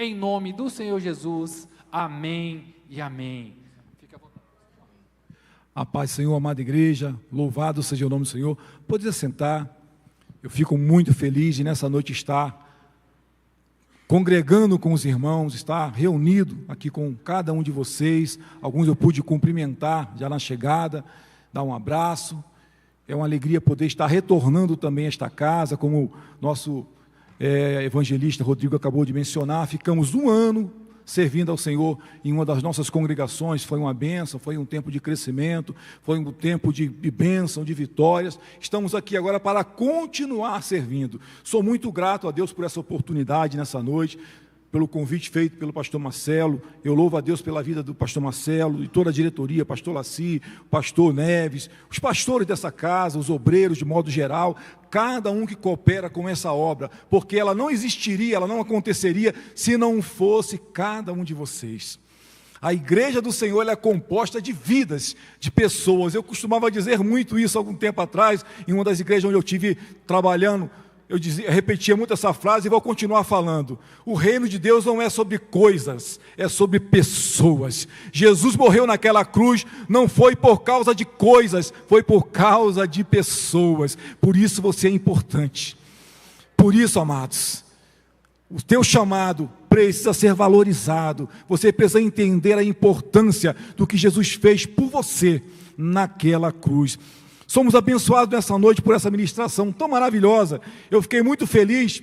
Em nome do Senhor Jesus, amém e amém. Fique à vontade. A paz do Senhor, amada igreja, louvado seja o nome do Senhor. Pode assentar. Eu fico muito feliz de nessa noite estar congregando com os irmãos, estar reunido aqui com cada um de vocês. Alguns eu pude cumprimentar já na chegada, dar um abraço. É uma alegria poder estar retornando também a esta casa, como o nosso evangelista Rodrigo acabou de mencionar. Ficamos um ano servindo ao Senhor em uma das nossas congregações. Foi uma bênção, foi um tempo de crescimento, foi um tempo de bênção, de vitórias. Estamos aqui agora para continuar servindo. Sou muito grato a Deus por essa oportunidade nessa noite, pelo convite feito pelo pastor Marcelo. Eu louvo a Deus pela vida do pastor Marcelo e toda a diretoria, pastor Laci, pastor Neves, os pastores dessa casa, os obreiros de modo geral, cada um que coopera com essa obra, porque ela não existiria, ela não aconteceria se não fosse cada um de vocês. A igreja do Senhor ela é composta de vidas, de pessoas. Eu costumava dizer muito isso algum tempo atrás, em uma das igrejas onde eu estive trabalhando. Eu repetia muito essa frase e vou continuar falando. O reino de Deus não é sobre coisas, é sobre pessoas. Jesus morreu naquela cruz, não foi por causa de coisas, foi por causa de pessoas. Por isso você é importante. Por isso, amados, o teu chamado precisa ser valorizado. Você precisa entender a importância do que Jesus fez por você naquela cruz. Somos abençoados nessa noite por essa ministração tão maravilhosa. Eu fiquei muito feliz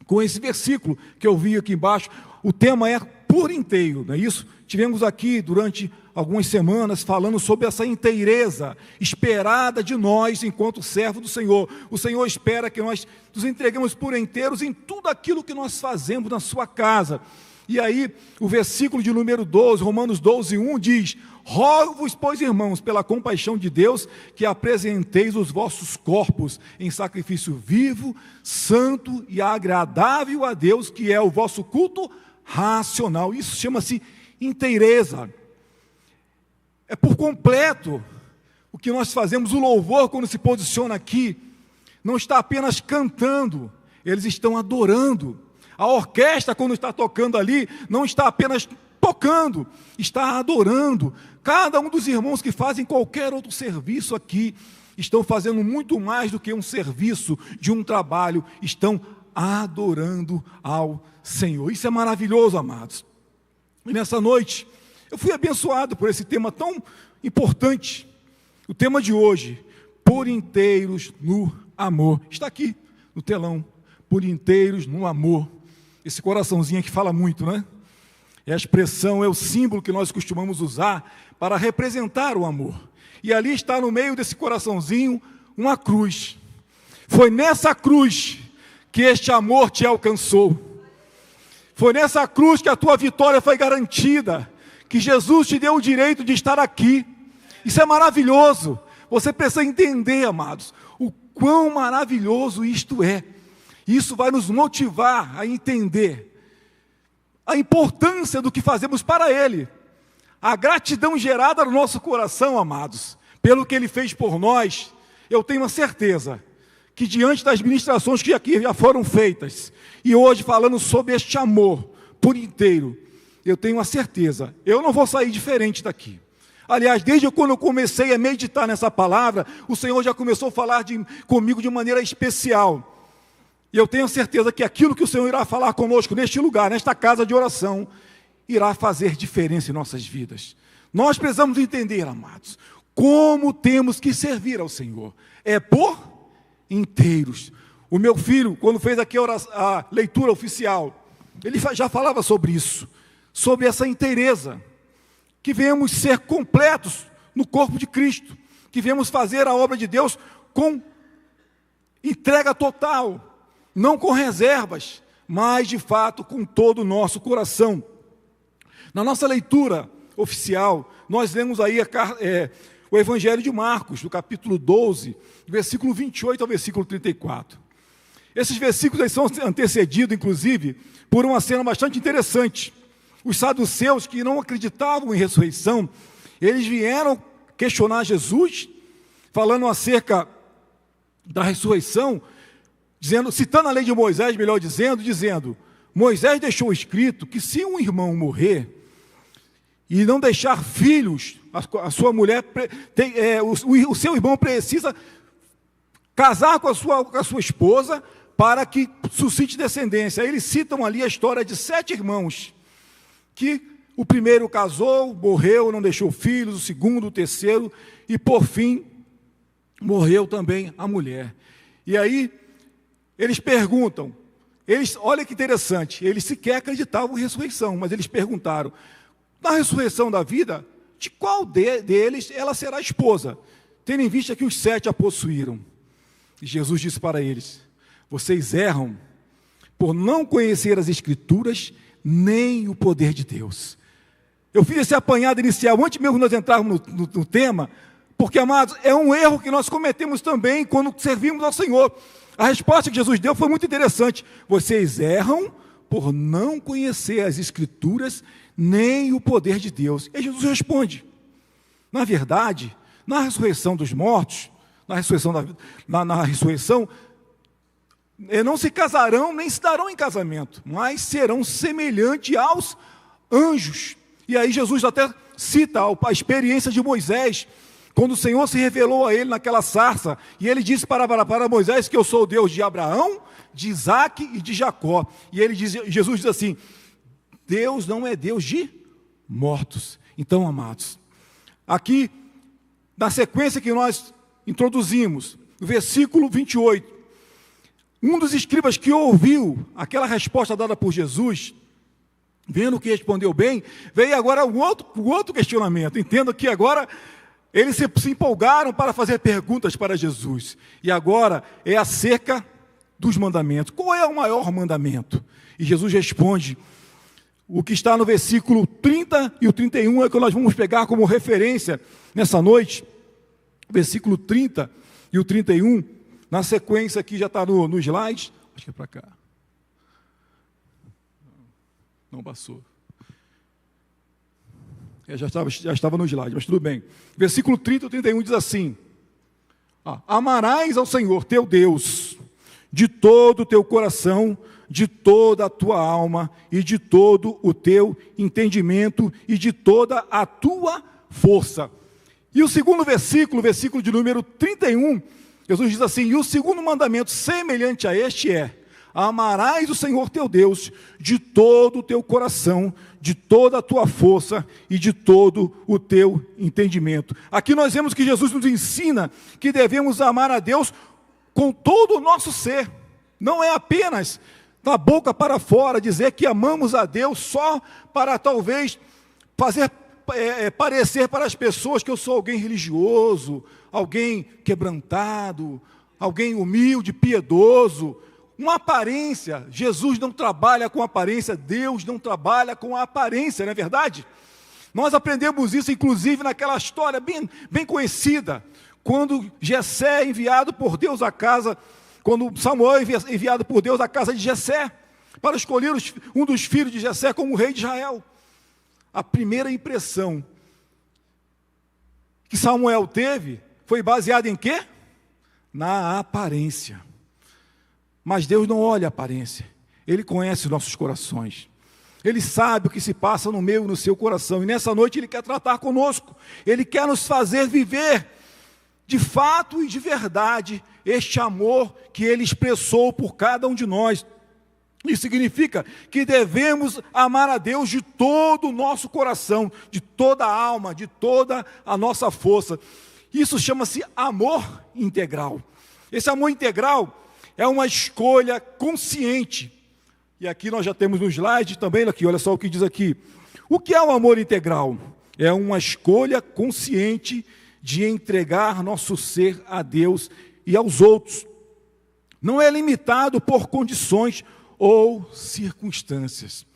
com esse versículo que eu vi aqui embaixo. O tema é por inteiro, não é isso? Tivemos aqui durante algumas semanas falando sobre essa inteireza esperada de nós enquanto servo do Senhor. O Senhor espera que nós nos entreguemos por inteiros em tudo aquilo que nós fazemos na sua casa. E aí, o versículo de número 12, Romanos 12, 1, diz: rogo-vos, pois, irmãos, pela compaixão de Deus, que apresenteis os vossos corpos em sacrifício vivo, santo e agradável a Deus, que é o vosso culto racional. Isso chama-se inteireza. É por completo o que nós fazemos. O louvor, quando se posiciona aqui, não está apenas cantando, eles estão adorando. A orquestra, quando está tocando ali, não está apenas tocando, está adorando. Cada um dos irmãos que fazem qualquer outro serviço aqui, estão fazendo muito mais do que um serviço de um trabalho, estão adorando ao Senhor. Isso é maravilhoso, amados. E nessa noite, eu fui abençoado por esse tema tão importante. O tema de hoje, por inteiros no amor. Está aqui no telão, por inteiros no amor. Esse coraçãozinho aqui fala muito, né? É a expressão, é o símbolo que nós costumamos usar para representar o amor. E ali está no meio desse coraçãozinho uma cruz. Foi nessa cruz que este amor te alcançou. Foi nessa cruz que a tua vitória foi garantida, que Jesus te deu o direito de estar aqui. Isso é maravilhoso. Você precisa entender, amados, o quão maravilhoso isto é. Isso vai nos motivar a entender a importância do que fazemos para Ele. A gratidão gerada no nosso coração, amados, pelo que Ele fez por nós. Eu tenho a certeza que diante das ministrações que aqui já foram feitas, e hoje falando sobre este amor por inteiro, eu tenho a certeza, eu não vou sair diferente daqui. Aliás, desde quando eu comecei a meditar nessa palavra, o Senhor já começou a falar comigo de maneira especial. E eu tenho certeza que aquilo que o Senhor irá falar conosco neste lugar, nesta casa de oração, irá fazer diferença em nossas vidas. Nós precisamos entender, amados, como temos que servir ao Senhor. É por inteiros. O meu filho, quando fez aqui a leitura oficial, ele já falava sobre isso, sobre essa inteireza, que venhamos ser completos no corpo de Cristo, que venhamos fazer a obra de Deus com entrega total, não com reservas, mas de fato com todo o nosso coração. Na nossa leitura oficial, nós lemos aí o Evangelho de Marcos, do capítulo 12, versículo 28 ao versículo 34. Esses versículos aí são antecedidos, inclusive, por uma cena bastante interessante. Os saduceus, que não acreditavam em ressurreição, eles vieram questionar Jesus, falando acerca da ressurreição, citando a lei de Moisés, melhor dizendo, Moisés deixou escrito que se um irmão morrer e não deixar filhos, a sua mulher, o seu irmão precisa casar com a sua esposa para que suscite descendência. Eles citam ali a história de 7 irmãos, que o primeiro casou, morreu, não deixou filhos, o segundo, o terceiro, e por fim, morreu também a mulher. E aí, eles perguntam, olha que interessante, eles sequer acreditavam em ressurreição, mas eles perguntaram, na ressurreição da vida, de qual deles ela será esposa, tendo em vista que os 7 a possuíram? E Jesus disse para eles, vocês erram por não conhecer as Escrituras, nem o poder de Deus. Eu fiz esse apanhado inicial, antes mesmo de nós entrarmos no tema, porque, amados, é um erro que nós cometemos também quando servimos ao Senhor. A resposta que Jesus deu foi muito interessante. Vocês erram por não conhecer as Escrituras, nem o poder de Deus. E Jesus responde, na verdade, na ressurreição dos mortos, na ressurreição, não se casarão, nem se darão em casamento, mas serão semelhantes aos anjos. E aí Jesus até cita a experiência de Moisés, quando o Senhor se revelou a ele naquela sarça, e ele disse para Moisés que eu sou o Deus de Abraão, de Isaque e de Jacó. E Jesus diz assim, Deus não é Deus de mortos. Então, amados, aqui, na sequência que nós introduzimos, no versículo 28, um dos escribas que ouviu aquela resposta dada por Jesus, vendo que respondeu bem, veio agora um outro questionamento. Entenda que agora eles se empolgaram para fazer perguntas para Jesus. E agora é acerca dos mandamentos. Qual é o maior mandamento? E Jesus responde, o que está no versículo 30 e o 31 é o que nós vamos pegar como referência nessa noite. Versículo 30 e o 31, na sequência aqui já está no slide. Acho que é para cá. Não passou. Já estava no slide, mas tudo bem. Versículo 30 e 31 diz assim, amarás ao Senhor teu Deus de todo o teu coração, de toda a tua alma e de todo o teu entendimento e de toda a tua força. E o segundo versículo, versículo de número 31, Jesus diz assim, e o segundo mandamento semelhante a este é, amarás o Senhor teu Deus de todo o teu coração, de toda a tua força e de todo o teu entendimento. Aqui nós vemos que Jesus nos ensina que devemos amar a Deus com todo o nosso ser. Não é apenas da boca para fora dizer que amamos a Deus só para talvez fazer parecer para as pessoas que eu sou alguém religioso, alguém quebrantado, alguém humilde, piedoso. Uma aparência. Jesus não trabalha com aparência, Deus não trabalha com a aparência, não é verdade? Nós aprendemos isso, inclusive, naquela história bem conhecida, quando Jessé é enviado por Deus à casa, quando Samuel é enviado por Deus à casa de Jessé, para escolher um dos filhos de Jessé como rei de Israel. A primeira impressão que Samuel teve foi baseada em quê? Na aparência. Mas Deus não olha a aparência, Ele conhece os nossos corações, Ele sabe o que se passa no meu e no seu coração, e nessa noite Ele quer tratar conosco, Ele quer nos fazer viver, de fato e de verdade, este amor que Ele expressou por cada um de nós. Isso significa que devemos amar a Deus de todo o nosso coração, de toda a alma, de toda a nossa força. Isso chama-se amor integral. Esse amor integral é uma escolha consciente. E aqui nós já temos no slide também, aqui, olha só o que diz aqui. O que é o amor integral? É uma escolha consciente de entregar nosso ser a Deus e aos outros. Não é limitado por condições ou circunstâncias.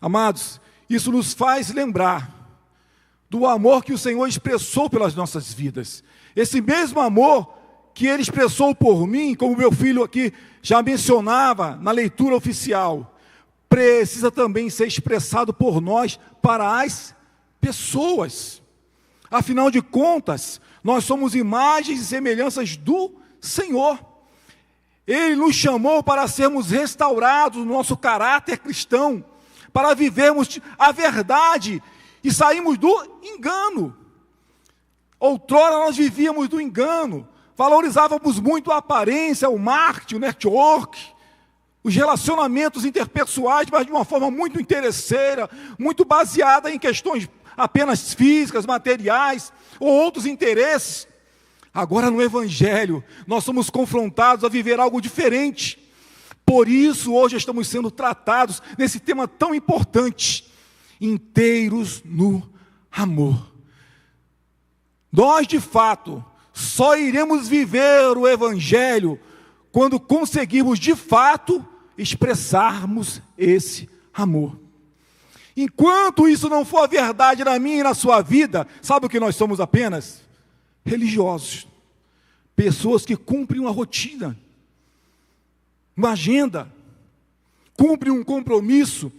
Amados, isso nos faz lembrar do amor que o Senhor expressou pelas nossas vidas. Esse mesmo amor que Ele expressou por mim, como meu filho aqui já mencionava na leitura oficial, precisa também ser expressado por nós para as pessoas. Afinal de contas, nós somos imagens e semelhanças do Senhor. Ele nos chamou para sermos restaurados no nosso caráter cristão, para vivermos a verdade e sairmos do engano. Outrora nós vivíamos do engano, valorizávamos muito a aparência, o marketing, o network, os relacionamentos interpessoais, mas de uma forma muito interesseira, muito baseada em questões apenas físicas, materiais, ou outros interesses. Agora no Evangelho, nós somos confrontados a viver algo diferente. Por isso, hoje estamos sendo tratados nesse tema tão importante, inteiros no amor. Nós, de fato, só iremos viver o Evangelho quando conseguirmos, de fato, expressarmos esse amor. Enquanto isso não for a verdade na minha e na sua vida, sabe o que nós somos apenas? Religiosos. Pessoas que cumprem uma rotina, uma agenda, cumprem um compromisso.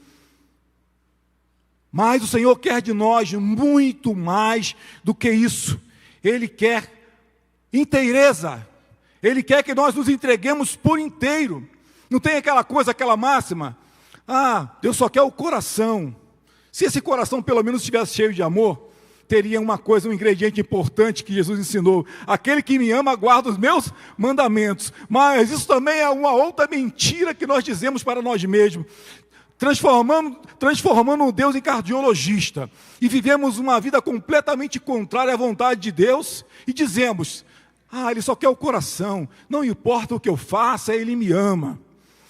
Mas o Senhor quer de nós muito mais do que isso. Ele quer inteireza. Ele quer que nós nos entreguemos por inteiro. Não tem aquela coisa, aquela máxima? Deus só quer o coração. Se esse coração pelo menos estivesse cheio de amor, teria uma coisa, um ingrediente importante que Jesus ensinou. Aquele que me ama guarda os meus mandamentos. Mas isso também é uma outra mentira que nós dizemos para nós mesmos. Transformando um Deus em cardiologista. E vivemos uma vida completamente contrária à vontade de Deus. E dizemos, Ele só quer o coração. Não importa o que eu faça, Ele me ama.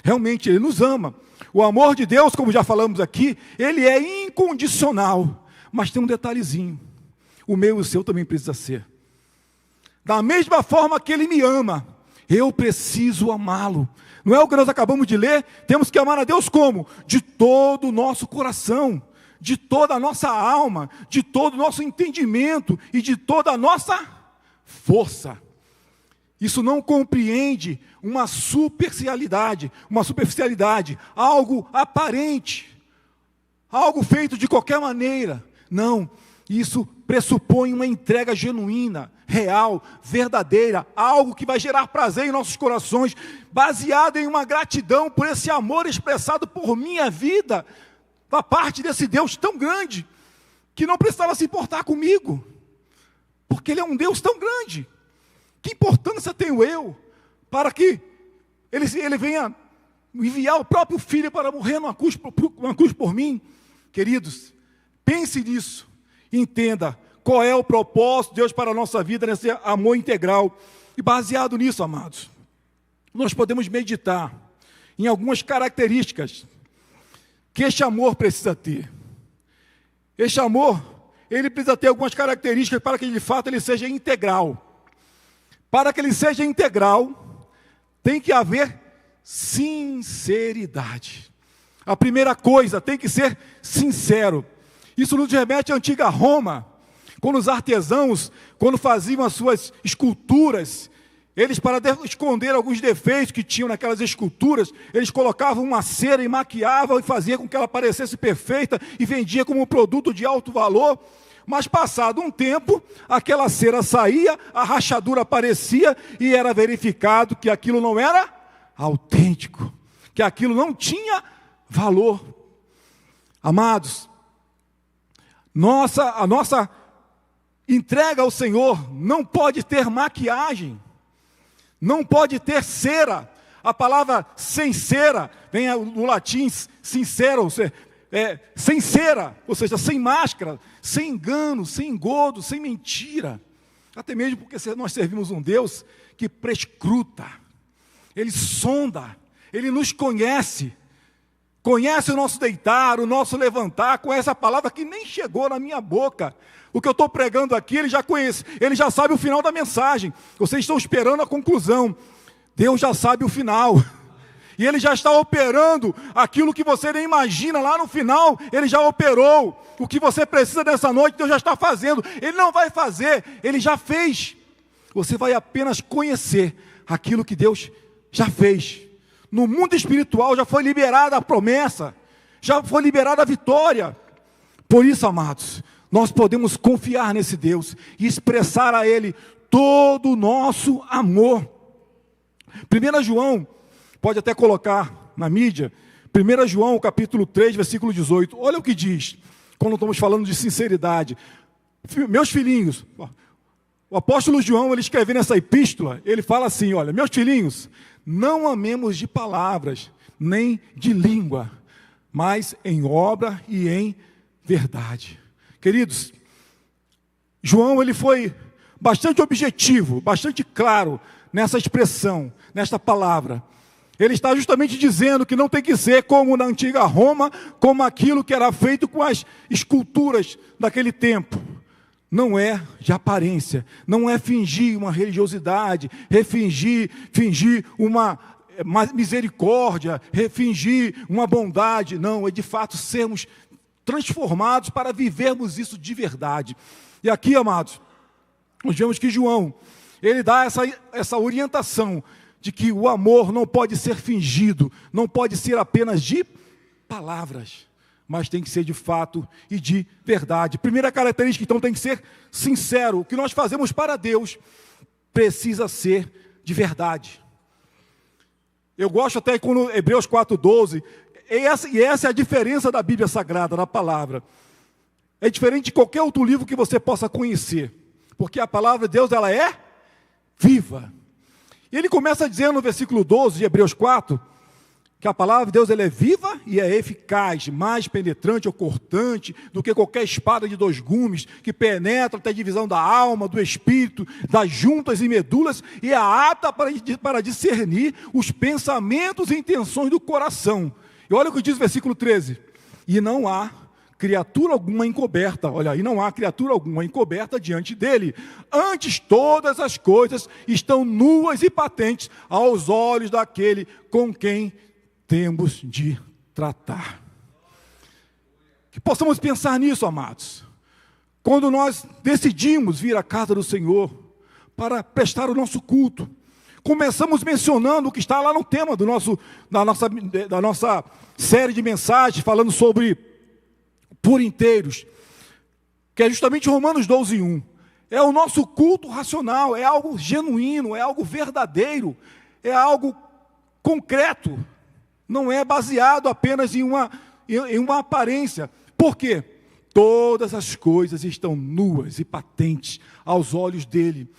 Realmente, Ele nos ama. O amor de Deus, como já falamos aqui, Ele é incondicional. Mas tem um detalhezinho. O meu e o seu também precisa ser. Da mesma forma que Ele me ama, eu preciso amá-lo. Não é o que nós acabamos de ler? Temos que amar a Deus como? De todo o nosso coração, de toda a nossa alma, de todo o nosso entendimento e de toda a nossa força. Isso não compreende uma superficialidade, algo aparente, algo feito de qualquer maneira. Não, isso pressupõe uma entrega genuína, real, verdadeira, algo que vai gerar prazer em nossos corações, baseado em uma gratidão por esse amor expressado por minha vida, da parte desse Deus tão grande, que não precisava se importar comigo, porque Ele é um Deus tão grande. Que importância tenho eu para que Ele venha enviar o próprio Filho para morrer numa cruz por mim? Queridos, pense nisso, entenda qual é o propósito de Deus para a nossa vida, nesse amor integral. E baseado nisso, amados, nós podemos meditar em algumas características que este amor precisa ter. Este amor, ele precisa ter algumas características para que de fato ele seja integral. Para que ele seja integral, tem que haver sinceridade. A primeira coisa, tem que ser sincero. Isso nos remete à antiga Roma, quando os artesãos, quando faziam as suas esculturas, eles, para esconder alguns defeitos que tinham naquelas esculturas, eles colocavam uma cera e maquiavam e faziam com que ela parecesse perfeita e vendia como um produto de alto valor. Mas passado um tempo, aquela cera saía, a rachadura aparecia e era verificado que aquilo não era autêntico, que aquilo não tinha valor. Amados, a nossa entrega ao Senhor não pode ter maquiagem, não pode ter cera. A palavra sem cera vem do latim sincero, sem cera, ou seja, sem máscara, sem engano, sem engodo, sem mentira. Até mesmo porque nós servimos um Deus que prescruta, Ele sonda, Ele nos conhece o nosso deitar, o nosso levantar, conhece a palavra que nem chegou na minha boca. O que eu estou pregando aqui, Ele já conhece, Ele já sabe o final da mensagem. Vocês estão esperando a conclusão. Deus já sabe o final. E Ele já está operando aquilo que você nem imagina lá no final. Ele já operou. O que você precisa nessa noite, Deus já está fazendo. Ele não vai fazer, Ele já fez. Você vai apenas conhecer aquilo que Deus já fez. No mundo espiritual já foi liberada a promessa, já foi liberada a vitória. Por isso, amados, nós podemos confiar nesse Deus e expressar a Ele todo o nosso amor. 1 João, pode até colocar na mídia, 1 João capítulo 3, versículo 18, olha o que diz, quando estamos falando de sinceridade. Meus filhinhos, o apóstolo João, ele escrevendo essa epístola, ele fala assim, olha, meus filhinhos, não amemos de palavras, nem de língua, mas em obra e em verdade. Queridos, João, ele foi bastante objetivo, bastante claro nessa expressão, nesta palavra. Ele está justamente dizendo que não tem que ser como na antiga Roma, como aquilo que era feito com as esculturas daquele tempo. Não é de aparência, não é fingir uma religiosidade, fingir uma misericórdia, fingir uma bondade. Não, é de fato sermos transformados para vivermos isso de verdade. E aqui, amados, nós vemos que João, ele dá essa orientação de que o amor não pode ser fingido, não pode ser apenas de palavras, mas tem que ser de fato e de verdade. Primeira característica, então, tem que ser sincero. O que nós fazemos para Deus precisa ser de verdade. Eu gosto até quando Hebreus 4,12, e essa é a diferença da Bíblia Sagrada, da palavra. É diferente de qualquer outro livro que você possa conhecer, porque a palavra de Deus, ela é viva. E ele começa dizendo no versículo 12 de Hebreus 4, que a palavra de Deus, ela é viva e é eficaz, mais penetrante ou cortante do que qualquer espada de 2 gumes, que penetra até a divisão da alma, do espírito, das juntas e medulas, e é apta para discernir os pensamentos e intenções do coração. E olha o que diz o versículo 13, e não há criatura alguma encoberta, olha aí, não há criatura alguma encoberta diante dele, antes todas as coisas estão nuas e patentes aos olhos daquele com quem temos de tratar. Que possamos pensar nisso, amados, quando nós decidimos vir à casa do Senhor, para prestar o nosso culto. Começamos mencionando o que está lá no tema da nossa série de mensagens, falando sobre por inteiros, que é justamente Romanos 12:1. É o nosso culto racional, é algo genuíno, é algo verdadeiro, é algo concreto, não é baseado apenas em uma aparência. Por quê? Todas as coisas estão nuas e patentes aos olhos dele,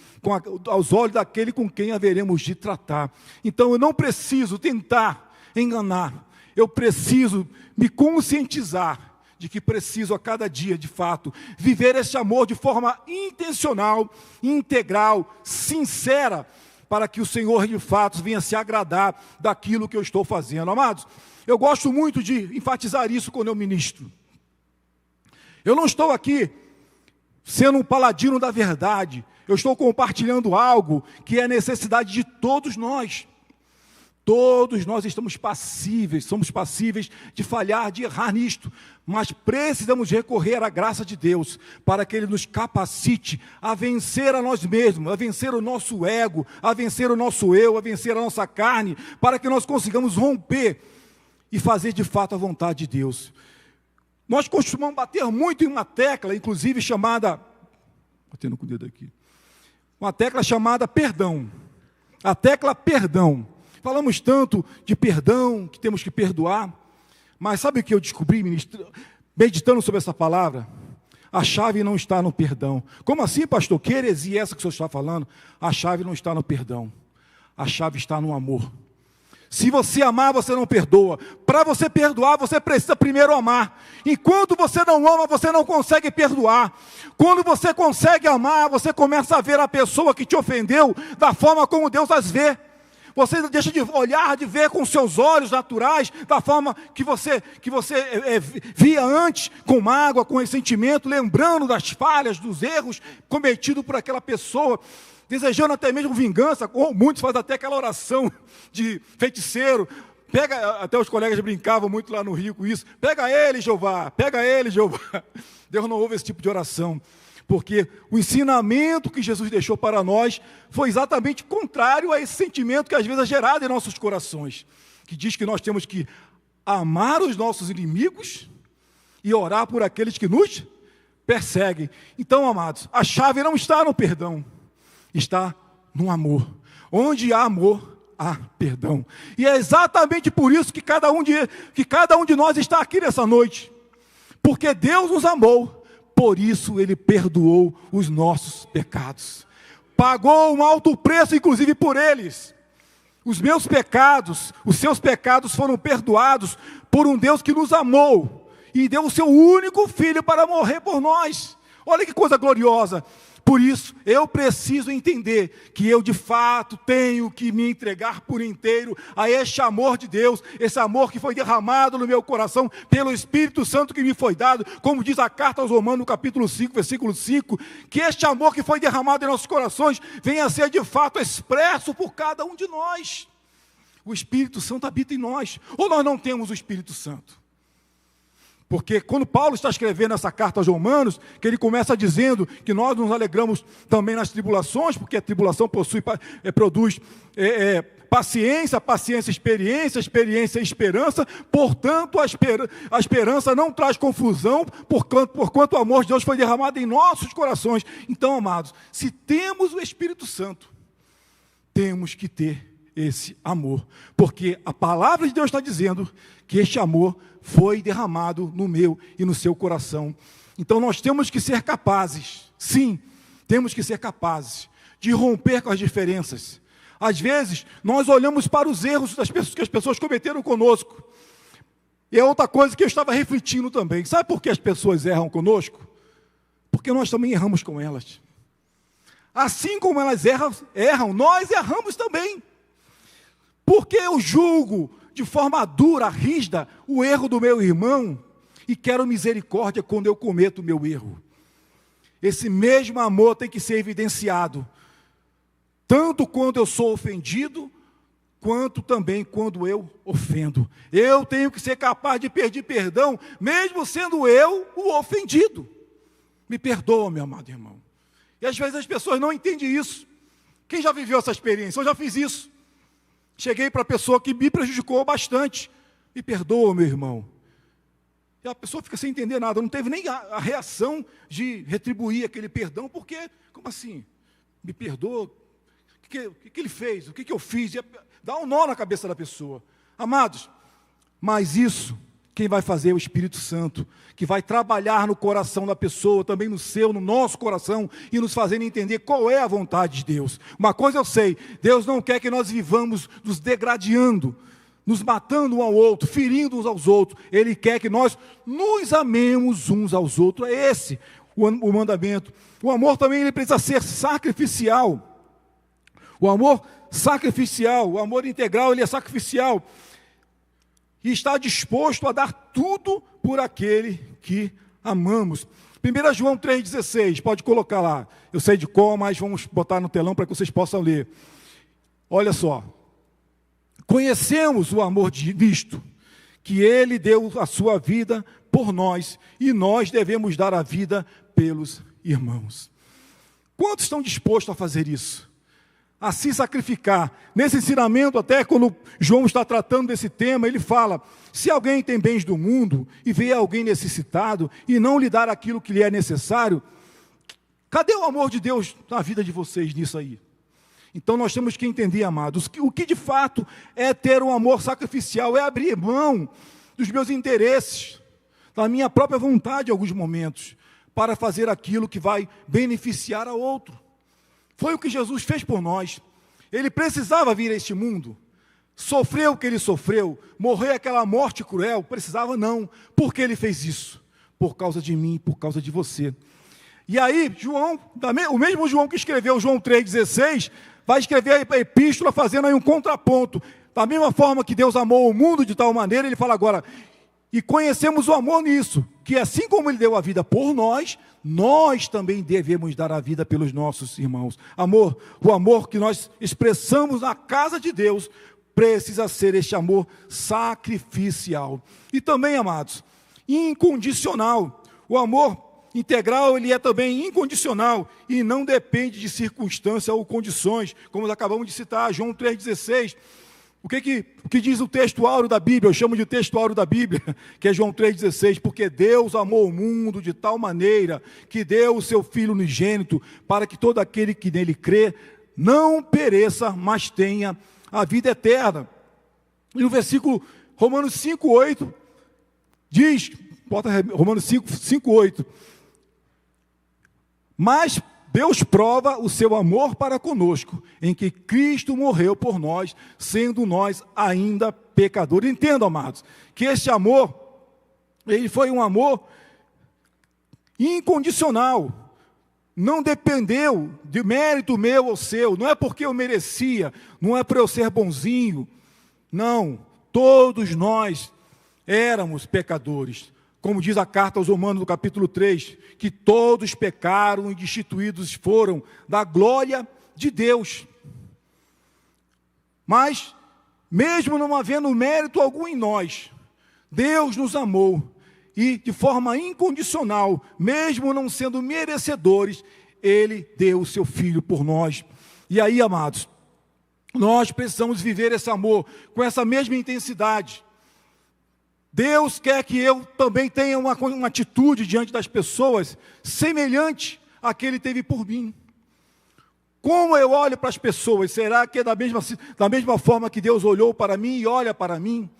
aos olhos daquele com quem haveremos de tratar. Então eu não preciso tentar enganar, eu preciso me conscientizar de que preciso a cada dia, de fato, viver esse amor de forma intencional, integral, sincera, para que o Senhor, de fato, venha se agradar daquilo que eu estou fazendo. Amados, eu gosto muito de enfatizar isso quando eu ministro. Eu não estou aqui sendo um paladino da verdade, eu estou compartilhando algo que é necessidade de todos nós. Todos nós somos passíveis de falhar, de errar nisto, mas precisamos recorrer à graça de Deus, para que Ele nos capacite a vencer a nós mesmos, a vencer o nosso ego, a vencer o nosso eu, a vencer a nossa carne, para que nós consigamos romper e fazer de fato a vontade de Deus. Nós costumamos bater muito em uma tecla, inclusive chamada, batendo com o dedo aqui, uma tecla chamada perdão, a tecla perdão. Falamos tanto de perdão, que temos que perdoar, mas sabe o que eu descobri, meditando sobre essa palavra? A chave não está no perdão. Como assim, pastor? Que heresia é essa que o senhor está falando? A chave não está no perdão, a chave está no amor. Se você amar, você não perdoa. Para você perdoar, você precisa primeiro amar. Enquanto você não ama, você não consegue perdoar. Quando você consegue amar, você começa a ver a pessoa que te ofendeu da forma como Deus as vê. Você deixa de olhar, de ver com seus olhos naturais, da forma que você via antes, com mágoa, com ressentimento, lembrando das falhas, dos erros cometidos por aquela pessoa, desejando até mesmo vingança, ou muitos fazem até aquela oração de feiticeiro. Até os colegas brincavam muito lá no Rio com isso, pega ele, Jeová, pega ele, Jeová. Deus não ouve esse tipo de oração, porque o ensinamento que Jesus deixou para nós foi exatamente contrário a esse sentimento que às vezes é gerado em nossos corações, que diz que nós temos que amar os nossos inimigos e orar por aqueles que nos perseguem. Então, amados, a chave não está no perdão, está no amor. Onde há amor, há perdão. E é exatamente por isso que cada um de nós está aqui nessa noite. Porque Deus nos amou, por isso Ele perdoou os nossos pecados. Pagou um alto preço, inclusive por eles. Os meus pecados, os seus pecados foram perdoados por um Deus que nos amou e deu o seu único filho para morrer por nós. Olha que coisa gloriosa. Por isso, eu preciso entender que eu de fato tenho que me entregar por inteiro a este amor de Deus, esse amor que foi derramado no meu coração pelo Espírito Santo que me foi dado, como diz a carta aos Romanos, no capítulo 5, versículo 5, que este amor que foi derramado em nossos corações venha a ser de fato expresso por cada um de nós. O Espírito Santo habita em nós, ou nós não temos o Espírito Santo? Porque quando Paulo está escrevendo essa carta aos Romanos, que ele começa dizendo que nós nos alegramos também nas tribulações, porque a tribulação produz paciência, paciência, experiência, experiência, esperança. Portanto, a esperança não traz confusão, porquanto o amor de Deus foi derramado em nossos corações. Então, amados, se temos o Espírito Santo, temos que ter esse amor, porque a palavra de Deus está dizendo que este amor foi derramado no meu e no seu coração. Então nós temos que ser capazes, sim, temos que ser capazes de romper com as diferenças. Às vezes nós olhamos para os erros que as pessoas cometeram conosco, e é outra coisa que eu estava refletindo também. Sabe por que as pessoas erram conosco? Porque nós também erramos com elas. Assim como elas erram, nós erramos também. Porque eu julgo de forma dura, rígida, o erro do meu irmão e quero misericórdia quando eu cometo o meu erro. Esse mesmo amor tem que ser evidenciado, tanto quando eu sou ofendido, quanto também quando eu ofendo. Eu tenho que ser capaz de pedir perdão, mesmo sendo eu o ofendido. Me perdoa, meu amado irmão. E às vezes as pessoas não entendem isso. Quem já viveu essa experiência? Eu já fiz isso. Cheguei para a pessoa que me prejudicou bastante. Me perdoa, meu irmão. E a pessoa fica sem entender nada. Não teve nem a reação de retribuir aquele perdão. Porque, como assim? Me perdoa? O que ele fez? O que eu fiz? Dá um nó na cabeça da pessoa. Amados, mas isso, quem vai fazer é o Espírito Santo, que vai trabalhar no coração da pessoa, também no seu, no nosso coração, e nos fazendo entender qual é a vontade de Deus. Uma coisa eu sei, Deus não quer que nós vivamos nos degradando, nos matando um ao outro, ferindo uns aos outros. Ele quer que nós nos amemos uns aos outros. É esse o mandamento. O amor também ele precisa ser sacrificial. O amor sacrificial, o amor integral, ele é sacrificial. E está disposto a dar tudo por aquele que amamos. 1 João 3,16, pode colocar lá. Eu sei de qual, mas vamos botar no telão para que vocês possam ler. Olha só. Conhecemos o amor de Cristo, que Ele deu a sua vida por nós, e nós devemos dar a vida pelos irmãos. Quantos estão dispostos a fazer isso? A se sacrificar. Nesse ensinamento, até quando João está tratando desse tema, ele fala, se alguém tem bens do mundo e vê alguém necessitado e não lhe dar aquilo que lhe é necessário, cadê o amor de Deus na vida de vocês nisso aí? Então nós temos que entender, amados, que o que de fato é ter um amor sacrificial, é abrir mão dos meus interesses, da minha própria vontade em alguns momentos, para fazer aquilo que vai beneficiar a outro. Foi o que Jesus fez por nós. Ele precisava vir a este mundo, sofreu o que ele sofreu, morrer aquela morte cruel, precisava não. Por que ele fez isso? Por causa de mim, por causa de você. E aí, João, o mesmo João que escreveu João 3,16, vai escrever a epístola fazendo aí um contraponto. Da mesma forma que Deus amou o mundo de tal maneira, ele fala agora, e conhecemos o amor nisso, que assim como ele deu a vida por nós, nós também devemos dar a vida pelos nossos irmãos. Amor, o amor que nós expressamos na casa de Deus, precisa ser este amor sacrificial. E também, amados, incondicional. O amor integral, ele é também incondicional e não depende de circunstâncias ou condições, como acabamos de citar, João 3,16. O que diz o texto áureo da Bíblia? Eu chamo de texto áureo da Bíblia, que é João 3,16, porque Deus amou o mundo de tal maneira que deu o seu Filho unigênito para que todo aquele que nele crê não pereça, mas tenha a vida eterna. E no versículo Romanos 5:8 diz, Romanos 5:8, mas Deus prova o seu amor para conosco, em que Cristo morreu por nós, sendo nós ainda pecadores. Entendam, amados, que esse amor, ele foi um amor incondicional, não dependeu de mérito meu ou seu, não é porque eu merecia, não é para eu ser bonzinho, não, todos nós éramos pecadores. Como diz a carta aos Romanos, no capítulo 3, que todos pecaram e destituídos foram da glória de Deus. Mas, mesmo não havendo mérito algum em nós, Deus nos amou e, de forma incondicional, mesmo não sendo merecedores, Ele deu o seu Filho por nós. E aí, amados, nós precisamos viver esse amor com essa mesma intensidade. Deus quer que eu também tenha uma atitude diante das pessoas semelhante à que Ele teve por mim. Como eu olho para as pessoas, será que é da mesma forma que Deus olhou para mim e olha para mim?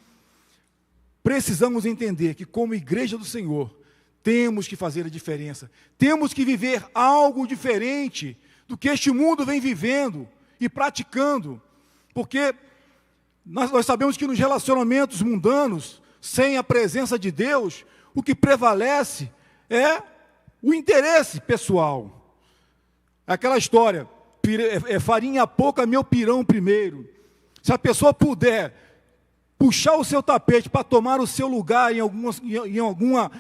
Precisamos entender que, como igreja do Senhor, temos que fazer a diferença. Temos que viver algo diferente do que este mundo vem vivendo e praticando. Porque nós sabemos que nos relacionamentos mundanos, sem a presença de Deus, o que prevalece é o interesse pessoal. Aquela história, farinha pouca, meu pirão primeiro. Se a pessoa puder puxar o seu tapete para tomar o seu lugar em alguma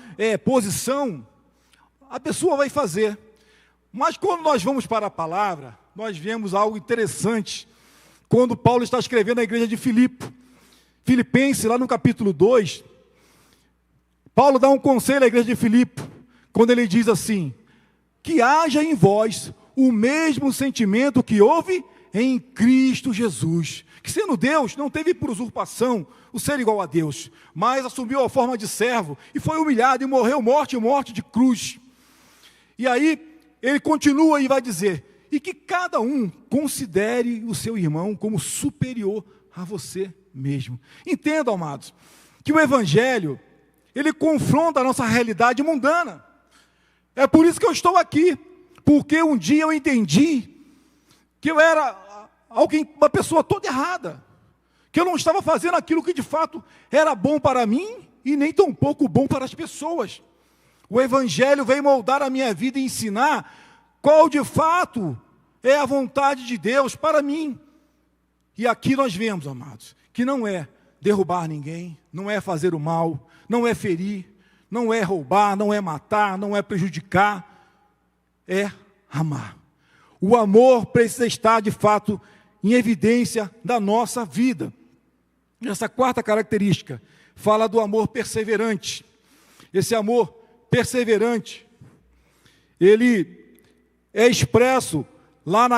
posição, a pessoa vai fazer. Mas quando nós vamos para a palavra, nós vemos algo interessante. Quando Paulo está escrevendo à igreja de Filipenses, lá no capítulo 2, Paulo dá um conselho à igreja de Filipe, quando ele diz assim, que haja em vós o mesmo sentimento que houve em Cristo Jesus, que sendo Deus, não teve por usurpação o ser igual a Deus, mas assumiu a forma de servo, e foi humilhado, e morreu morte de cruz. E aí, ele continua e vai dizer, e que cada um considere o seu irmão como superior a você mesmo. Entendam, amados, que o Evangelho, ele confronta a nossa realidade mundana. É por isso que eu estou aqui, porque um dia eu entendi que eu era uma pessoa toda errada, que eu não estava fazendo aquilo que de fato era bom para mim e nem tão pouco bom para as pessoas. O Evangelho veio moldar a minha vida e ensinar qual de fato é a vontade de Deus para mim. E aqui nós vemos, amados, que não é derrubar ninguém, não é fazer o mal, não é ferir, não é roubar, não é matar, não é prejudicar, é amar. O amor precisa estar, de fato, em evidência da nossa vida. Essa quarta característica fala do amor perseverante. Esse amor perseverante, ele é expresso lá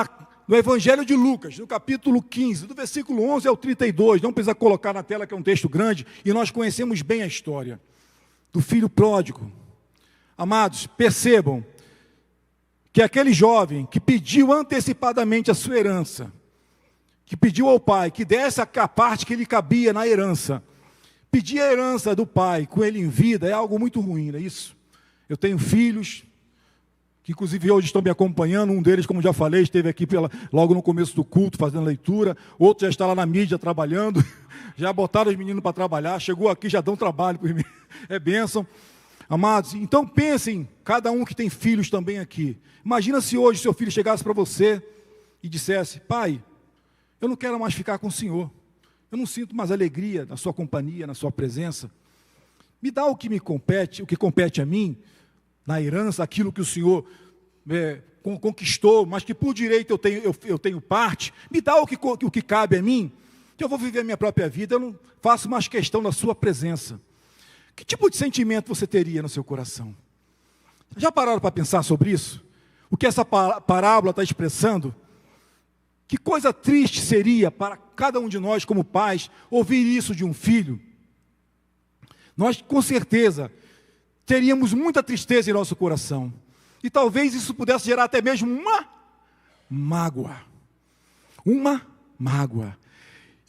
no Evangelho de Lucas, no capítulo 15, do versículo 11 ao 32, não precisa colocar na tela que é um texto grande, e nós conhecemos bem a história do filho pródigo. Amados, percebam que aquele jovem que pediu antecipadamente a sua herança, que pediu ao pai que desse a parte que lhe cabia na herança, pedir a herança do pai com ele em vida é algo muito ruim, não é isso? Eu tenho filhos, que inclusive hoje estão me acompanhando, um deles, como já falei, esteve aqui logo no começo do culto, fazendo leitura, outro já está lá na mídia trabalhando, já botaram os meninos para trabalhar, chegou aqui, já dão trabalho para mim, é bênção. Amados, então pensem, cada um que tem filhos também aqui, imagina se hoje seu filho chegasse para você e dissesse, pai, eu não quero mais ficar com o senhor, eu não sinto mais alegria na sua companhia, na sua presença, me dá o que me compete, o que compete a mim, na herança, aquilo que o Senhor conquistou, mas que por direito eu tenho parte, me dá o que cabe a mim, que eu vou viver a minha própria vida, eu não faço mais questão da sua presença. Que tipo de sentimento você teria no seu coração? Já pararam para pensar sobre isso? O que essa parábola está expressando? Que coisa triste seria para cada um de nós como pais, ouvir isso de um filho. Nós, com certeza, teríamos muita tristeza em nosso coração. E talvez isso pudesse gerar até mesmo uma mágoa. Uma mágoa.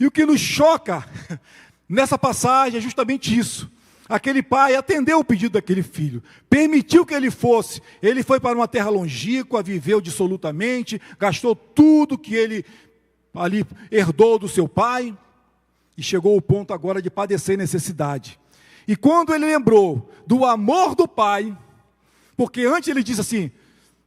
E o que nos choca nessa passagem é justamente isso. Aquele pai atendeu o pedido daquele filho, permitiu que ele fosse. Ele foi para uma terra longínqua, viveu dissolutamente, gastou tudo que ele ali herdou do seu pai, e chegou ao ponto agora de padecer necessidade. E quando ele lembrou do amor do pai, porque antes ele disse assim: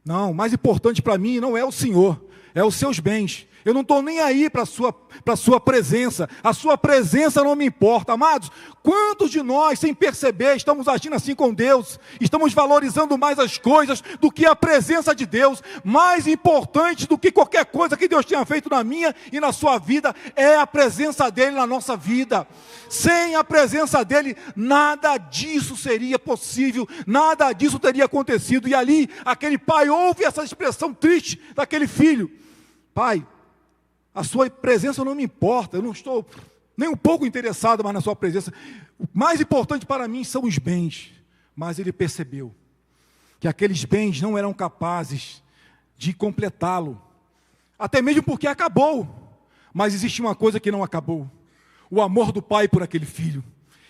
não, o mais importante para mim não é o Senhor, é os seus bens. Eu não estou nem aí para a sua presença. A sua presença não me importa. Amados, quantos de nós, sem perceber, estamos agindo assim com Deus? Estamos valorizando mais as coisas do que a presença de Deus. Mais importante do que qualquer coisa que Deus tenha feito na minha e na sua vida, é a presença dEle na nossa vida. Sem a presença dEle, nada disso seria possível, nada disso teria acontecido. E ali, aquele pai ouve essa expressão triste daquele filho: pai, a sua presença não me importa, eu não estou nem um pouco interessado mais na sua presença. O mais importante para mim são os bens. Mas ele percebeu que aqueles bens não eram capazes de completá-lo, até mesmo porque acabou. Mas existe uma coisa que não acabou: o amor do pai por aquele filho.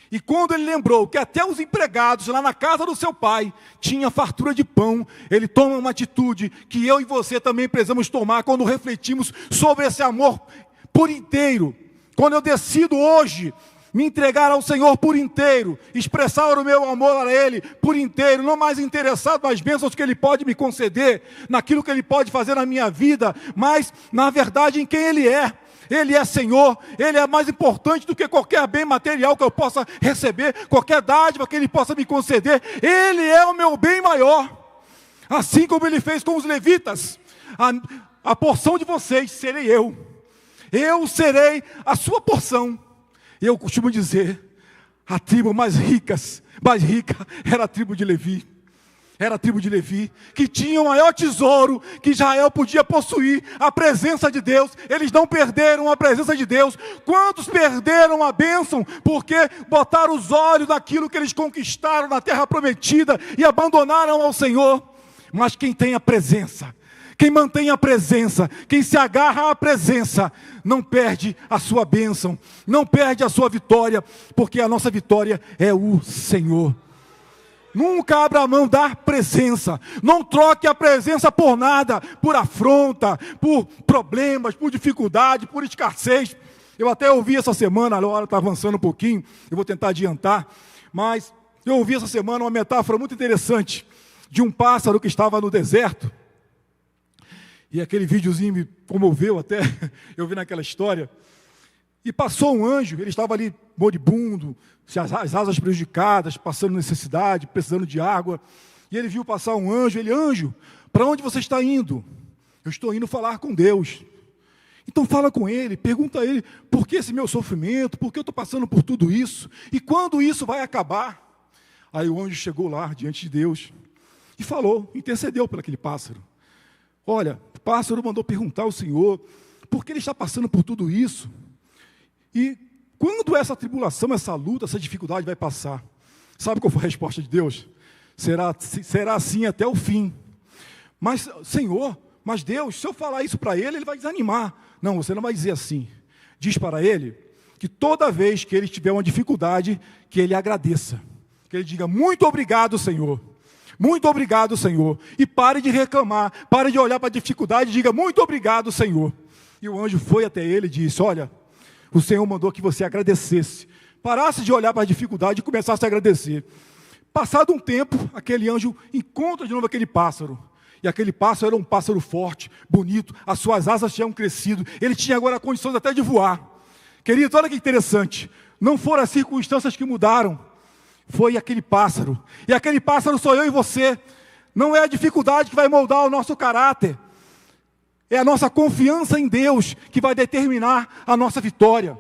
E quando ele lembrou que até os empregados lá na casa do seu pai tinham fartura de pão, ele toma uma atitude que eu e você também precisamos tomar quando refletimos sobre esse amor por inteiro. Quando eu decido hoje me entregar ao Senhor por inteiro, expressar o meu amor a Ele por inteiro, não mais interessado nas bênçãos que Ele pode me conceder, naquilo que Ele pode fazer na minha vida, mas na verdade em quem Ele é. Ele é Senhor, Ele é mais importante do que qualquer bem material que eu possa receber, qualquer dádiva que Ele possa me conceder. Ele é o meu bem maior. Assim como Ele fez com os levitas: a porção de vocês serei eu serei a sua porção. Eu costumo dizer, a tribo mais rica era a tribo de Levi. Era a tribo de Levi, que tinha o maior tesouro que Israel podia possuir, a presença de Deus. Eles não perderam a presença de Deus. Quantos perderam a bênção porque botaram os olhos naquilo que eles conquistaram na terra prometida e abandonaram ao Senhor? Mas quem tem a presença, quem mantém a presença, quem se agarra à presença, não perde a sua bênção, não perde a sua vitória, porque a nossa vitória é o Senhor. Nunca abra a mão da presença. Não troque a presença por nada, por afronta, por problemas, por dificuldade, por escassez. Eu até ouvi essa semana, a hora está avançando um pouquinho, eu vou tentar adiantar, mas eu ouvi essa semana uma metáfora muito interessante de um pássaro que estava no deserto. E aquele videozinho me comoveu até, eu vi naquela história. E passou um anjo, ele estava ali moribundo, as asas prejudicadas, passando necessidade, precisando de água. E ele viu passar um anjo. Ele: anjo, para onde você está indo? Eu estou indo falar com Deus. Então fala com ele, pergunta a ele: por que esse meu sofrimento? Por que eu estou passando por tudo isso? E quando isso vai acabar? Aí o anjo chegou lá diante de Deus e falou, intercedeu por aquele pássaro. Olha, o pássaro mandou perguntar ao Senhor por que ele está passando por tudo isso. E quando essa tribulação, essa luta, essa dificuldade vai passar? Sabe qual foi a resposta de Deus? Será assim até o fim. Mas, Senhor, mas Deus, se eu falar isso para ele vai desanimar. Não, você não vai dizer assim. Diz para ele que toda vez que ele tiver uma dificuldade, que ele agradeça. Que ele diga: muito obrigado, Senhor. Muito obrigado, Senhor. E pare de reclamar, pare de olhar para a dificuldade e diga: muito obrigado, Senhor. E o anjo foi até ele e disse: olha, o Senhor mandou que você agradecesse, parasse de olhar para a dificuldade e começasse a agradecer. Passado um tempo, aquele anjo encontra de novo aquele pássaro. E aquele pássaro era um pássaro forte, bonito, as suas asas tinham crescido, ele tinha agora condições até de voar. Querido, olha que interessante, não foram as circunstâncias que mudaram, foi aquele pássaro. E aquele pássaro sou eu e você. Não é a dificuldade que vai moldar o nosso caráter, é a nossa confiança em Deus que vai determinar a nossa vitória.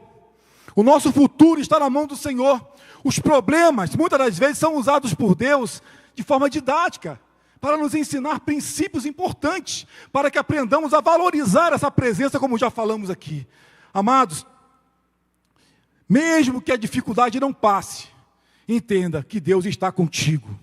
O nosso futuro está na mão do Senhor. Os problemas, muitas das vezes, são usados por Deus de forma didática, para nos ensinar princípios importantes, para que aprendamos a valorizar essa presença, como já falamos aqui. Amados, mesmo que a dificuldade não passe, entenda que Deus está contigo.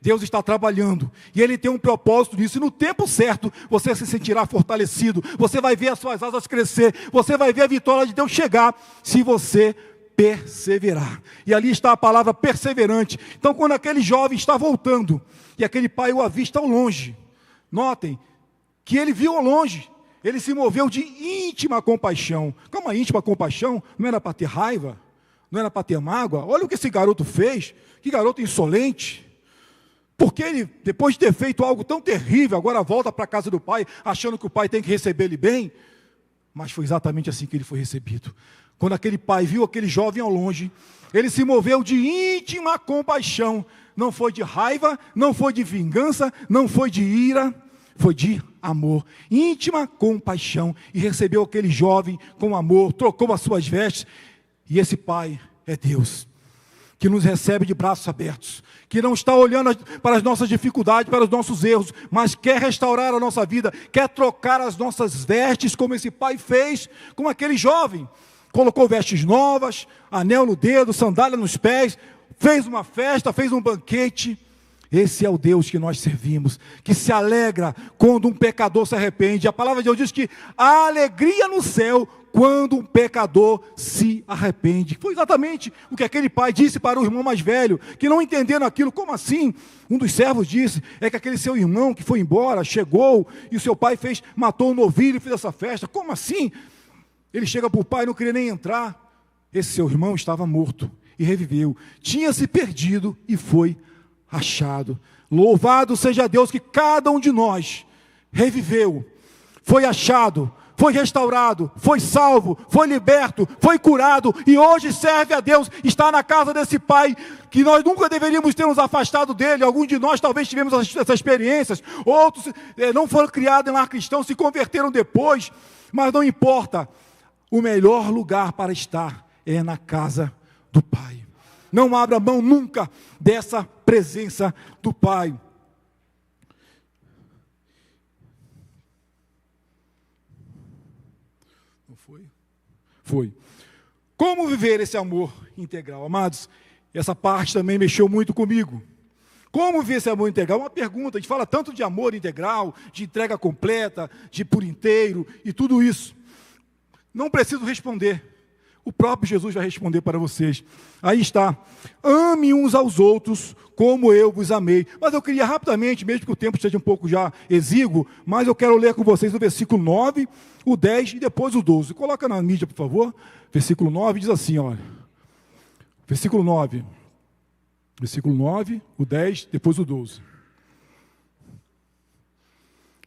Deus está trabalhando, e Ele tem um propósito nisso, e no tempo certo, você se sentirá fortalecido, você vai ver as suas asas crescer, você vai ver a vitória de Deus chegar, se você perseverar. E ali está a palavra perseverante. Então, quando aquele jovem está voltando, e aquele pai o avista ao longe, notem, que ele viu ao longe, ele se moveu de íntima compaixão. Como uma íntima compaixão? Não era para ter raiva, não era para ter mágoa. Olha o que esse garoto fez, que garoto insolente. Porque ele, depois de ter feito algo tão terrível, agora volta para a casa do pai, achando que o pai tem que receber ele bem. Mas foi exatamente assim que ele foi recebido. Quando aquele pai viu aquele jovem ao longe, ele se moveu de íntima compaixão. Não foi de raiva, não foi de vingança, não foi de ira, foi de amor. Íntima compaixão. E recebeu aquele jovem com amor, trocou as suas vestes. E esse pai é Deus, que nos recebe de braços abertos, que não está olhando para as nossas dificuldades, para os nossos erros, mas quer restaurar a nossa vida, quer trocar as nossas vestes, como esse pai fez com aquele jovem. Colocou vestes novas, anel no dedo, sandália nos pés, fez uma festa, fez um banquete. Esse é o Deus que nós servimos, que se alegra quando um pecador se arrepende. A palavra de Deus diz que há alegria no céu quando um pecador se arrepende. Foi exatamente o que aquele pai disse para o irmão mais velho, que não entendendo aquilo. Como assim? Um dos servos disse, é que aquele seu irmão que foi embora, chegou, e o seu pai matou um novilho e fez essa festa. Como assim? Ele chega para o pai, não queria nem entrar. Esse seu irmão estava morto e reviveu. Tinha se perdido e foi achado. Louvado seja Deus que cada um de nós reviveu, foi achado, foi restaurado, foi salvo, foi liberto, foi curado e hoje serve a Deus, está na casa desse pai que nós nunca deveríamos ter nos afastado dele. Alguns de nós talvez tivemos essas experiências, outros não foram criados em lar cristão, se converteram depois, mas não importa, o melhor lugar para estar é na casa do Pai. Não abra mão nunca dessa presença do Pai. Não foi? Foi. Como viver esse amor integral? Amados, essa parte também mexeu muito comigo. Como viver esse amor integral? Uma pergunta, a gente fala tanto de amor integral, de entrega completa, de por inteiro e tudo isso. Não preciso responder. O próprio Jesus vai responder para vocês. Aí está. Ame uns aos outros como eu vos amei. Mas eu queria rapidamente, mesmo que o tempo esteja um pouco já exíguo, mas eu quero ler com vocês o versículo 9, o 10 e depois o 12. Coloca na mídia, por favor. Versículo 9 diz assim, olha. Versículo 9. Versículo 9, o 10, depois o 12.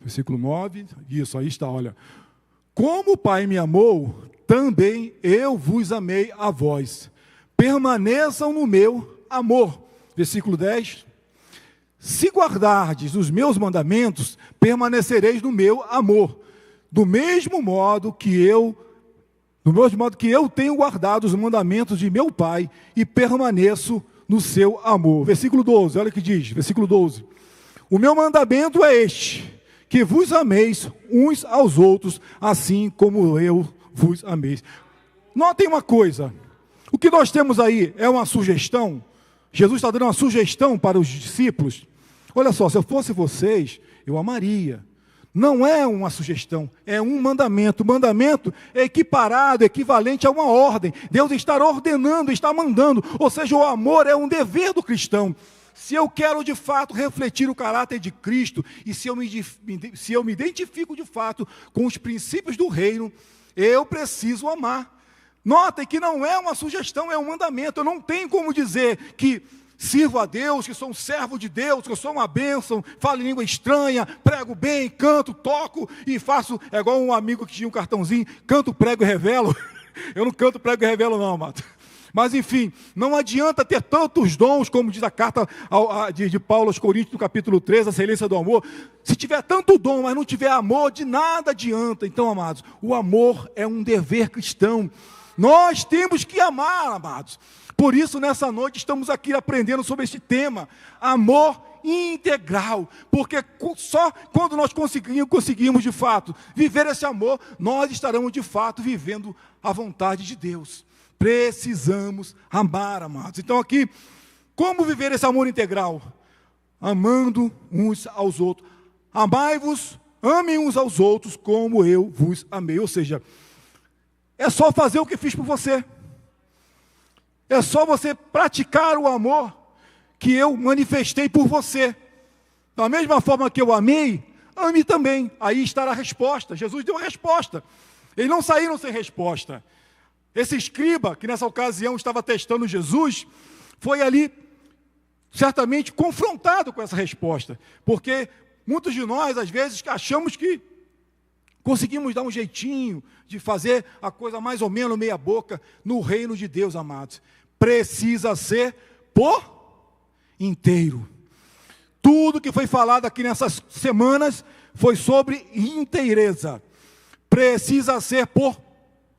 Versículo 9, isso, aí está, olha. Como o Pai me amou, também eu vos amei a vós. Permaneçam no meu amor. Versículo 10. Se guardardes os meus mandamentos, permanecereis no meu amor. Do mesmo modo que eu tenho guardado os mandamentos de meu Pai e permaneço no seu amor. Versículo 12, olha o que diz, versículo 12. O meu mandamento é este, que vos ameis uns aos outros, assim como eu vos ameis. Notem uma coisa, o que nós temos aí é uma sugestão. Jesus está dando uma sugestão para os discípulos. Olha só, se eu fosse vocês, eu amaria. Não é uma sugestão, é um mandamento. O mandamento é equiparado, equivalente a uma ordem. Deus está ordenando, está mandando. Ou seja, o amor é um dever do cristão. Se eu quero de fato refletir o caráter de Cristo, e se eu me identifico de fato com os princípios do reino, eu preciso amar. Notem que não é uma sugestão, é um mandamento. Eu não tenho como dizer que sirvo a Deus, que sou um servo de Deus, que eu sou uma bênção, falo em língua estranha, prego bem, canto, toco e faço, é igual um amigo que tinha um cartãozinho, canto, prego e revelo. Eu não canto, prego e revelo não, amado. Mas enfim, não adianta ter tantos dons, como diz a carta de Paulo aos Coríntios, no capítulo 3, a excelência do amor. Se tiver tanto dom, mas não tiver amor, de nada adianta. Então, amados, o amor é um dever cristão. Nós temos que amar, amados. Por isso, nessa noite, estamos aqui aprendendo sobre este tema, amor integral, porque só quando nós conseguimos de fato viver esse amor, nós estaremos de fato vivendo a vontade de Deus. Precisamos amar, amados. Então aqui, como viver esse amor integral? amando uns aos outros. Amai-vos, amem uns aos outros como eu vos amei. Ou seja, é só fazer o que fiz por você. É só você praticar o amor que eu manifestei por você. Da mesma forma que eu amei, ame também. Aí estará a resposta. Jesus deu a resposta. Eles não saíram sem resposta. Esse escriba, que nessa ocasião estava testando Jesus, foi ali, certamente, confrontado com essa resposta. Porque muitos de nós, às vezes, achamos que conseguimos dar um jeitinho de fazer a coisa mais ou menos meia boca. No reino de Deus, amados, precisa ser por inteiro. Tudo que foi falado aqui nessas semanas foi sobre inteireza. Precisa ser por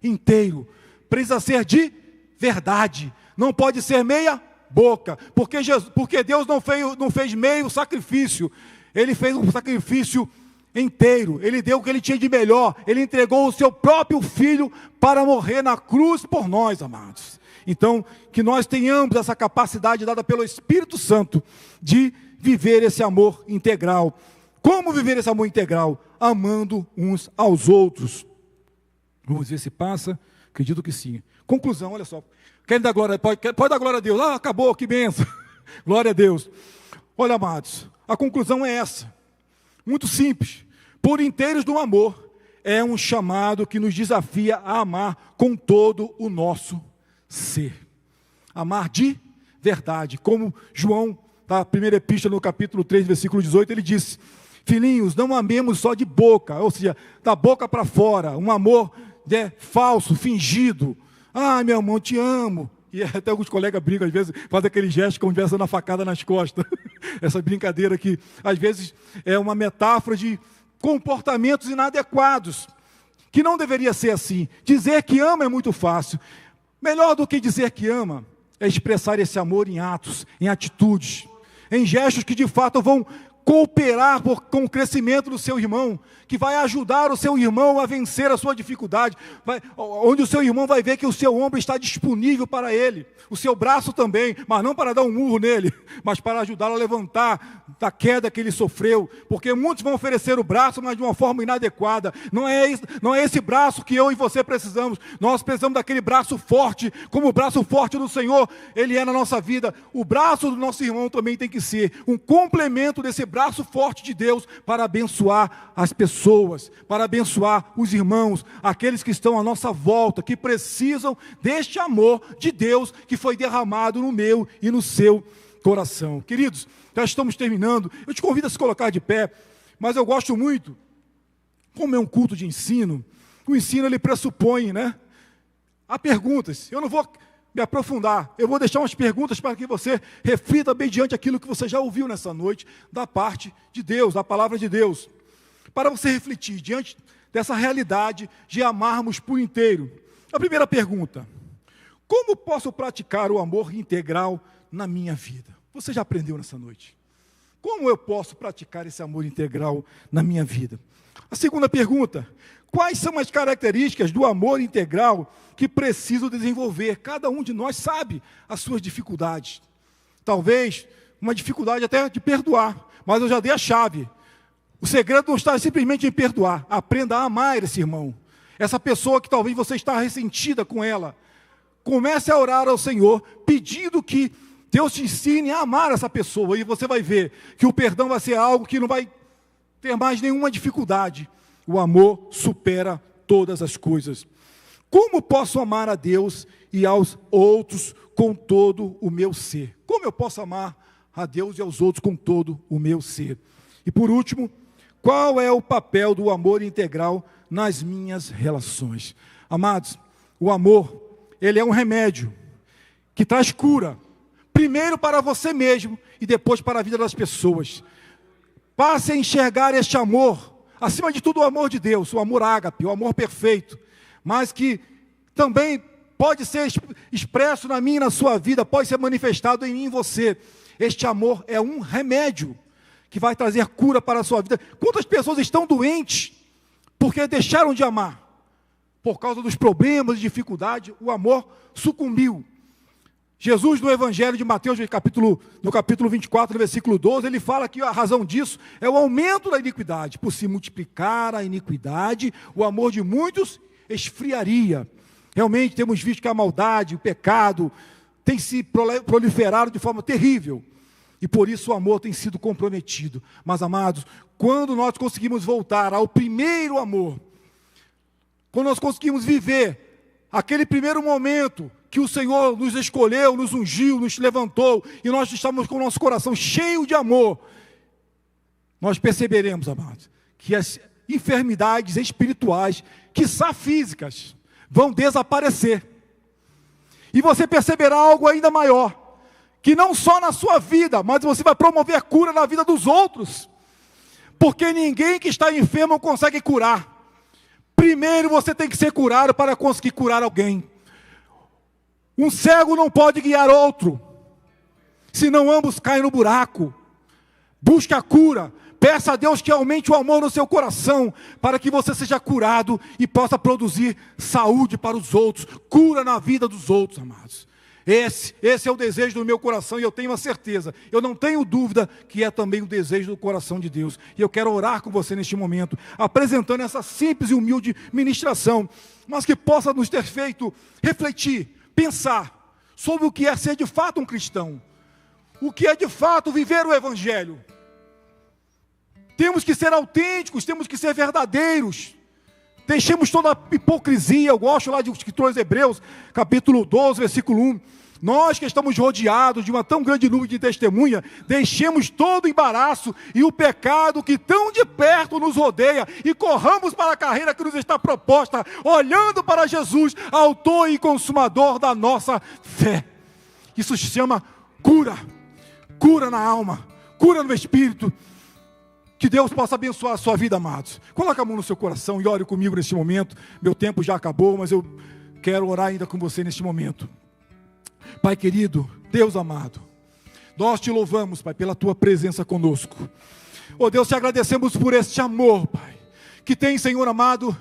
inteiro. Precisa ser de verdade. Não pode ser meia boca. Porque Deus não fez meio sacrifício. Ele fez um sacrifício inteiro. Ele deu o que ele tinha de melhor. Ele entregou o seu próprio filho para morrer na cruz por nós, amados. Então, que nós tenhamos essa capacidade dada pelo Espírito Santo de viver esse amor integral. Como viver esse amor integral? Amando uns aos outros. Vamos ver se passa. Acredito que sim. Conclusão, olha só. Querem dar glória? Pode dar glória a Deus. Ah, acabou, que bênção. Glória a Deus. Olha, amados, a conclusão é essa. Muito simples. Por inteiros do amor, é um chamado que nos desafia a amar com todo o nosso ser. Amar de verdade. Como João, na primeira epístola, no capítulo 3, versículo 18, ele disse: filhinhos, não amemos só de boca, ou seja, da boca para fora, um amor falso, fingido. Ah, meu irmão, te amo. E até alguns colegas brincam, às vezes, fazem aquele gesto como se estivesse dando uma facada nas costas. Essa brincadeira que, às vezes, é uma metáfora de comportamentos inadequados, que não deveria ser assim. Dizer que ama é muito fácil. Melhor do que dizer que ama é expressar esse amor em atos, em atitudes, em gestos que de fato vão cooperar com o crescimento do seu irmão, que vai ajudar o seu irmão a vencer a sua dificuldade, onde o seu irmão vai ver que o seu ombro está disponível para ele, o seu braço também, mas não para dar um murro nele, mas para ajudá-lo a levantar da queda que ele sofreu, porque muitos vão oferecer o braço, mas de uma forma inadequada. Não é esse braço que eu e você precisamos. Nós precisamos daquele braço forte, como o braço forte do Senhor, ele é na nossa vida. O braço do nosso irmão também tem que ser um complemento desse braço forte de Deus para abençoar as pessoas, para abençoar os irmãos, aqueles que estão à nossa volta, que precisam deste amor de Deus que foi derramado no meu e no seu coração. Queridos, já estamos terminando. Eu te convido a se colocar de pé, mas eu gosto muito, como é um culto de ensino, o ensino ele pressupõe, há perguntas. Eu não vou me aprofundar, eu vou deixar umas perguntas para que você reflita mediante aquilo que você já ouviu nessa noite, da parte de Deus, da palavra de Deus, para você refletir diante dessa realidade de amarmos por inteiro. A primeira pergunta: como posso praticar o amor integral na minha vida? Você já aprendeu nessa noite? Como eu posso praticar esse amor integral na minha vida? A segunda pergunta: quais são as características do amor integral que preciso desenvolver? Cada um de nós sabe as suas dificuldades. Talvez uma dificuldade até de perdoar, mas eu já dei a chave. O segredo não está simplesmente em perdoar. Aprenda a amar esse irmão, essa pessoa que talvez você está ressentida com ela. Comece a orar ao Senhor, pedindo que Deus te ensine a amar essa pessoa, e você vai ver que o perdão vai ser algo que não vai ter mais nenhuma dificuldade. O amor supera todas as coisas. Como posso amar a Deus e aos outros com todo o meu ser? Como eu posso amar a Deus e aos outros com todo o meu ser? E por último, qual é o papel do amor integral nas minhas relações? Amados, o amor, ele é um remédio que traz cura, primeiro para você mesmo e depois para a vida das pessoas. Passe a enxergar este amor, acima de tudo o amor de Deus, o amor ágape, o amor perfeito, mas que também pode ser expresso na minha e na sua vida, pode ser manifestado em mim e em você. Este amor é um remédio que vai trazer cura para a sua vida. Quantas pessoas estão doentes porque deixaram de amar? Por causa dos problemas e dificuldades, o amor sucumbiu. Jesus, no Evangelho de Mateus, no capítulo 24, no versículo 12, ele fala que a razão disso é o aumento da iniquidade. Por se multiplicar a iniquidade, o amor de muitos esfriaria. Realmente temos visto que a maldade, o pecado, tem se proliferado de forma terrível. E por isso o amor tem sido comprometido. Mas, amados, quando nós conseguimos voltar ao primeiro amor, quando nós conseguimos viver aquele primeiro momento que o Senhor nos escolheu, nos ungiu, nos levantou, e nós estamos com o nosso coração cheio de amor, nós perceberemos, amados, que as enfermidades espirituais, quiçá físicas, vão desaparecer. E você perceberá algo ainda maior, que não só na sua vida, mas você vai promover cura na vida dos outros, porque ninguém que está enfermo consegue curar. Primeiro você tem que ser curado para conseguir curar alguém. Um cego não pode guiar outro, senão ambos caem no buraco. Busque a cura, peça a Deus que aumente o amor no seu coração, para que você seja curado e possa produzir saúde para os outros, cura na vida dos outros, amados. Esse é o desejo do meu coração, e eu tenho a certeza, eu não tenho dúvida que é também o desejo do coração de Deus. E eu quero orar com você neste momento, apresentando essa simples e humilde ministração, mas que possa nos ter feito refletir, pensar sobre o que é ser de fato um cristão, o que é de fato viver o Evangelho. Temos que ser autênticos, temos que ser verdadeiros. Deixemos toda a hipocrisia. Eu gosto lá de escritor aos Hebreus, capítulo 12, versículo 1. Nós que estamos rodeados de uma tão grande nuvem de testemunha, deixemos todo o embaraço e o pecado que tão de perto nos rodeia, e corramos para a carreira que nos está proposta, olhando para Jesus, autor e consumador da nossa fé. Isso se chama cura, cura na alma, cura no espírito. Que Deus possa abençoar a sua vida, amados. Coloque a mão no seu coração e ore comigo neste momento. Meu tempo já acabou, mas eu quero orar ainda com você neste momento. Pai querido, Deus amado, nós te louvamos, Pai, pela tua presença conosco. Oh Deus, te agradecemos por este amor, Pai, que tem, Senhor amado,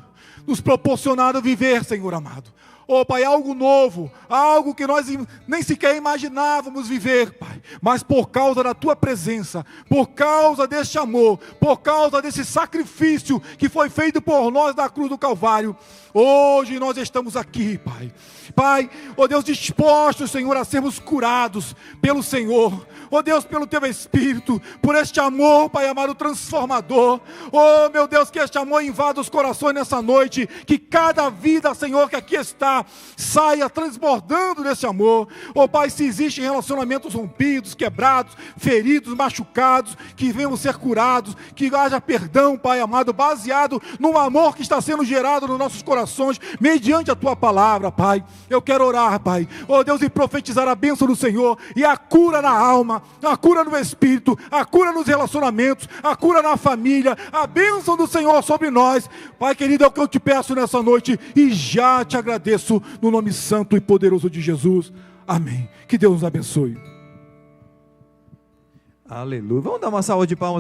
nos proporcionado viver, Senhor amado. Oh Pai, algo novo, algo que nós nem sequer imaginávamos viver, Pai, mas por causa da tua presença, por causa deste amor, por causa desse sacrifício que foi feito por nós na cruz do Calvário, hoje nós estamos aqui, Pai. Pai, oh Deus, dispostos, Senhor, a sermos curados pelo Senhor, oh Deus, pelo teu Espírito, por este amor, Pai amado, transformador. Oh meu Deus, que este amor invada os corações nessa noite, que cada vida, Senhor, que aqui está, saia transbordando desse amor. Oh Pai, se existem relacionamentos rompidos, quebrados, feridos, machucados, que venham ser curados, que haja perdão, Pai amado, baseado no amor que está sendo gerado nos nossos corações, mediante a tua palavra, Pai. Eu quero orar, Pai, oh Deus, e profetizar a bênção do Senhor, e a cura na alma, a cura no espírito, a cura nos relacionamentos, a cura na família, a bênção do Senhor sobre nós. Pai querido, é o que eu te peço nessa noite, e já te agradeço, no nome santo e poderoso de Jesus, amém. Que Deus nos abençoe. Aleluia. Vamos dar uma salva de palmas.